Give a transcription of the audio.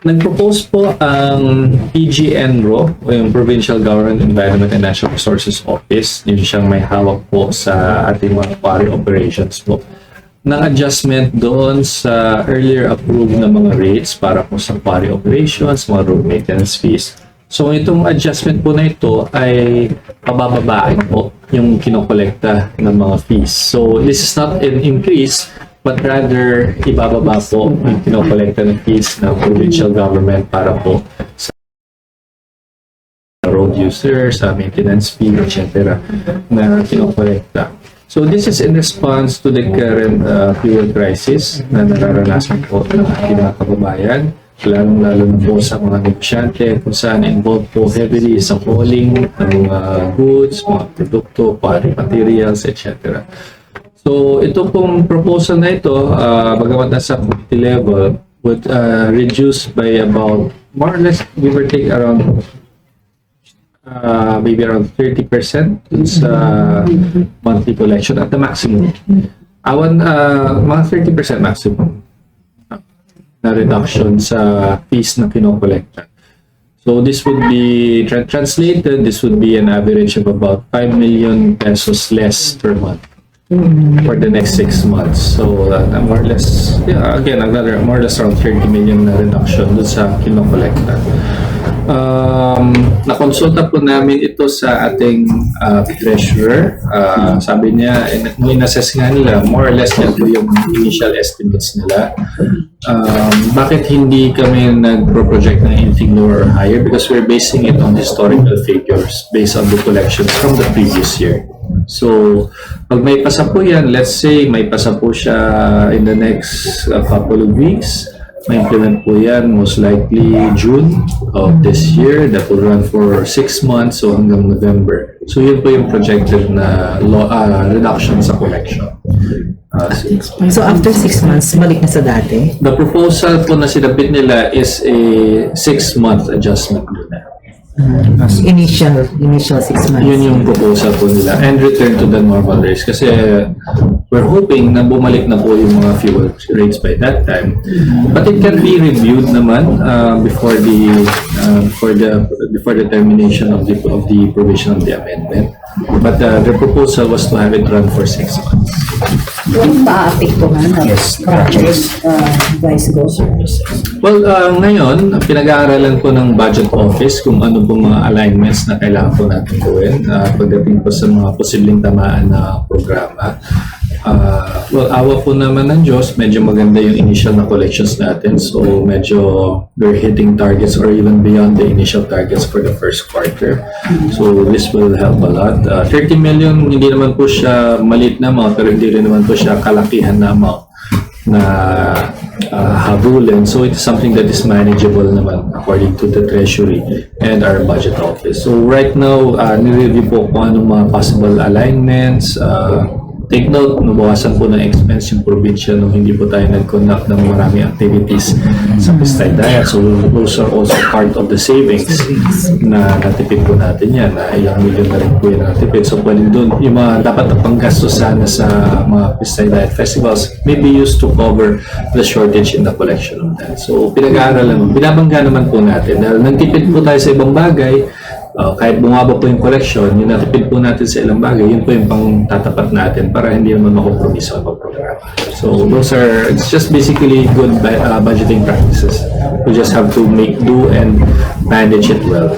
Nag-propose po ang PGNRO o yung Provincial Government Environment and Natural Resources Office. Yun siyang may hawak po sa ating mga quarry operations po, ng adjustment doon sa earlier approved na mga rates para po sa quarry operations, mga road maintenance fees. So itong adjustment po na ito ay pabababain po yung kinokolekta ng mga fees. So this is not an increase, but rather ibababa po yung kinokolekta ng fees ng provincial government para po sa road users, sa maintenance fee, etc. na kinokolekta. So this is in response to the current fuel crisis na nararanasan po ng ating mga kababayan, lalong-lalo na po sa mga negosyante kung saan involved po heavily sa hauling ng mga goods, mga produkto, quarry materials, etc. So ito pong proposal na ito, bagamat nasa committee level, would reduce by about more or less, give or take around maybe around 30% sa monthly collection at the maximum. Mga 30% maximum na reduction sa fees na kinokolekta. So this would be translated, this would be an average of about 5 million pesos less per month for the next 6 months. So more or less, again, another more or less around 30 million na reduction dun sa kinokolekta. Nakonsulta po namin ito sa ating treasurer. Sabi niya, in-assess nga nila, more or less yan po yung initial estimates nila. Bakit hindi kami nag-project ng anything lower or higher? Because we're basing it on historical figures based on the collections from the previous year. So, pag may pasa po yan, let's say may pasa po siya in the next couple of weeks, may implement po yan most likely June of this year. That will run for 6 months, so hanggang November. So yun po yung projected na reduction sa collection. So after 6 months, balik na sa dati? The proposal po na sinabit nila is a 6-month adjustment na. Initial 6 months. Yun yung proposal po nila and return to the normal rates kasi we're hoping na bumalik na po yung mga fuel rates by that time, but it can be reviewed naman before the termination of the provision of the amendment, but the proposal was to have it run for 6 months. Yung maapektuhan ng project, Vice Go? Well, ngayon, pinag-aaralan po ng budget office kung ano po mga alignments na kailangan po natin gawin pagdating po sa mga posibleng tamaan na programa. Well, awa po naman ng Diyos, medyo maganda yung initial na collections natin. So, medyo we're hitting targets or even beyond the initial targets for the first quarter. So, this will help a lot. 30 million, hindi naman po siya maliit na amount, pero hindi rin naman po siya kalakihan na amount na habulin. So, it's something that is manageable naman according to the Treasury and our budget office. So, right now, nire-review po kung anong mga possible alignments. Take note, nabawasan po ng expense yung probinsya nung hindi po tayo nag-conduct ng maraming activities sa Pistay Diet. So those are also part of the savings na natipid po natin yan. Ilang milyon na rin po yung natipid. So pwede doon, yung mga dapat na panggastos sana sa mga Pistay Diet festivals may be used to cover the shortage in the collection of that. So pinag-aaralan, binabangga naman po natin. Dahil nagtipid po tayo sa ibang bagay, kahit bumaba po yung collection, yung natipid po natin sa ilang bagay, yun po yung pang tatapat natin para hindi naman makompromiso ang programa. So those are, it's just basically good budgeting practices. We just have to make do and manage it well.